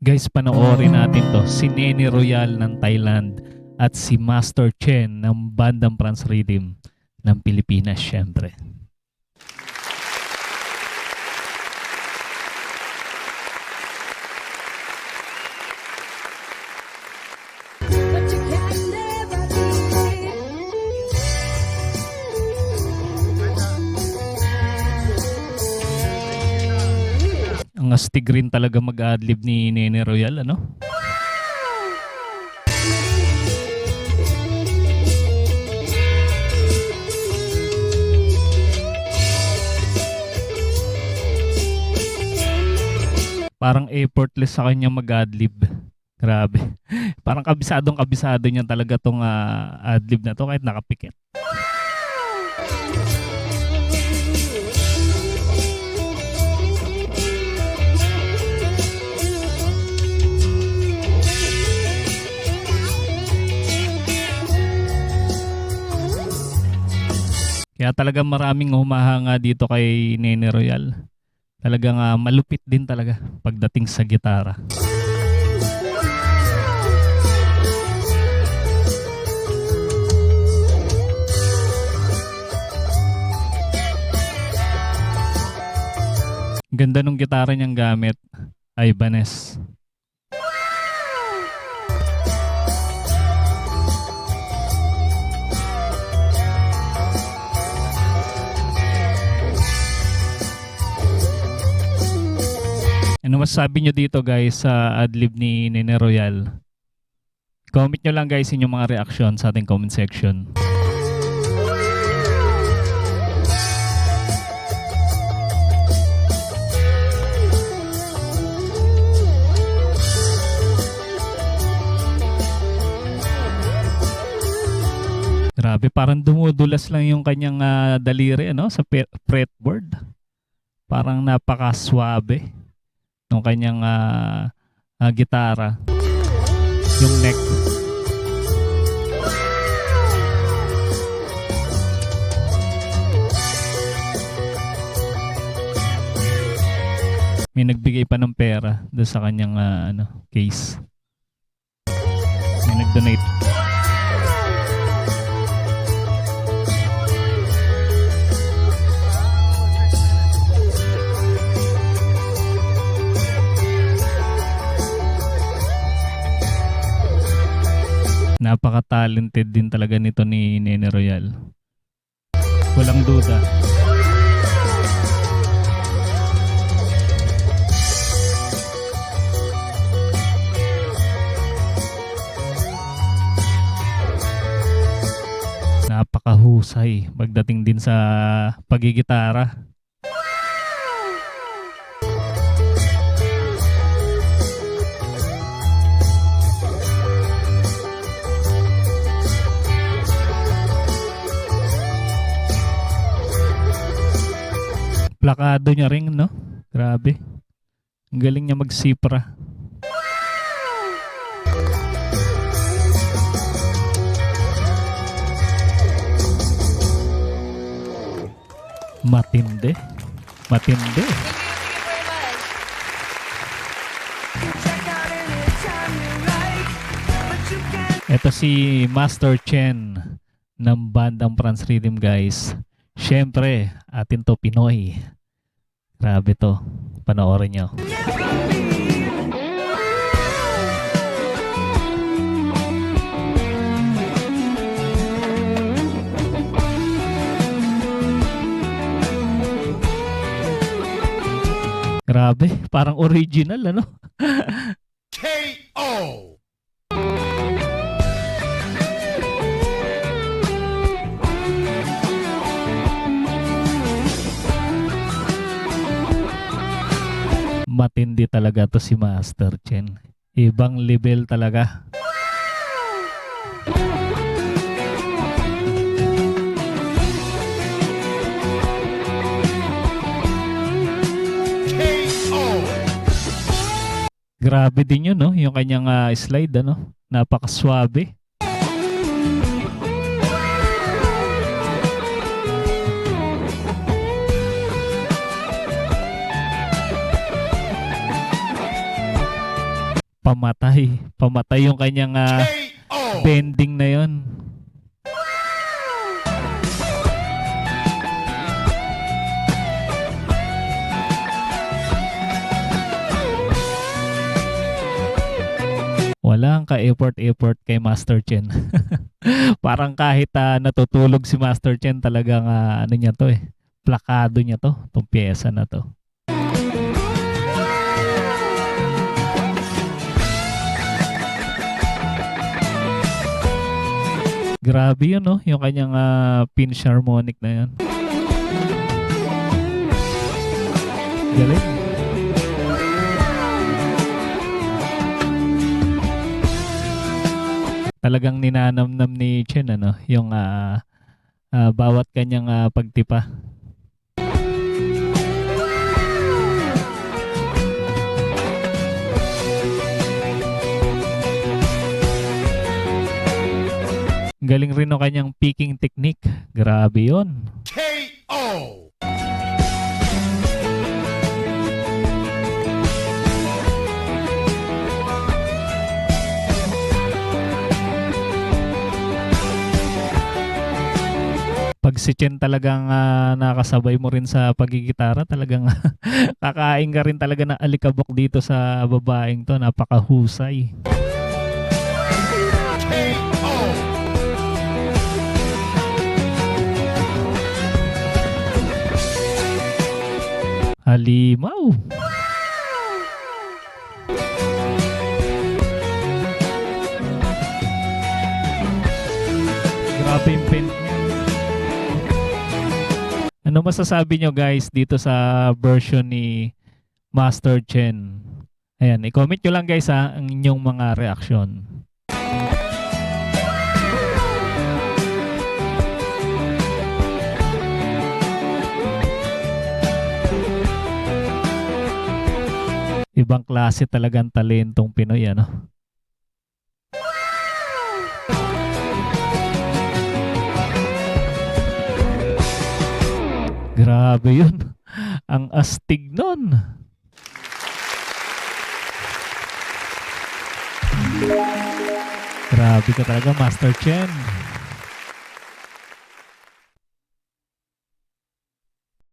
Guys, panoorin natin to. Si Nene Royal ng Thailand at si Master Chen ng Bandang France Rhythm ng Pilipinas, syempre. Ang astig rin talaga mag-adlib ni Nene Royal, ano? Parang effortless sa kanya mag-adlib. Grabe. Parang kabisado niya talaga tong adlib na to kahit nakapikit. Kaya talagang maraming humahanga dito kay Nene Royal. Talagang malupit din talaga pagdating sa gitara. Ganda nung gitara niyang gamit, Ibanez. Ano masasabi nyo dito guys sa adlib ni Nene Royal? Comment nyo lang guys inyong mga reaction sa ating comment section. Grabe, parang dumudulas lang yung kanyang daliri ano, sa fretboard. Parang napaka-swabe ng kanyang gitara, yung neck. May nagbigay pa ng pera doon sa kanyang case. May nag-donate. Napaka-talented din talaga nito ni Nene Royal. Walang duda. Napakahusay pagdating din sa pagigitara. Plakado niya rin, no? Grabe. Ang galing niya mag-sipra. Matindi. Matindi. Ito si Master Chen ng Bandang France Rhythm, guys. Siyempre, atin to Pinoy. Grabe to. Panoorin nyo. Grabe, parang original, ano? KO! Matindi talaga to si Master Chen. Ibang level talaga. Grabe din yun, no? Yung kanyang slide, ano? Napakaswabe. Pamatay. Pamatay yung kanyang bending na yon. Walang ka-effort kay Master Chen. Parang kahit natutulog si Master Chen talagang ano niya to eh. Plakado niya to, tong pyesa na to. Grabe yun, no? Yung kanyang pinch harmonic na yun. Galing. Talagang ninanamnam ni Chen, ano? Yung bawat kanyang pagtipa. Galing rin ang kanyang picking technique. Grabe yun. KO! Pag si Chen talagang nakasabay mo rin sa pagigitara, talagang kakain ka rin talaga ng alikabok dito sa babaeng to. Napakahusay. Halimaw. Grabe yung paint niya. Ano masasabi nyo guys dito sa version ni Master Chen? Ayan, i-comment nyo lang guys ang inyong mga reaksyon. Ibang klase talagang talentong Pinoy, ano? Grabe yun. Ang astig nun. Grabe ka talaga, Master Chen.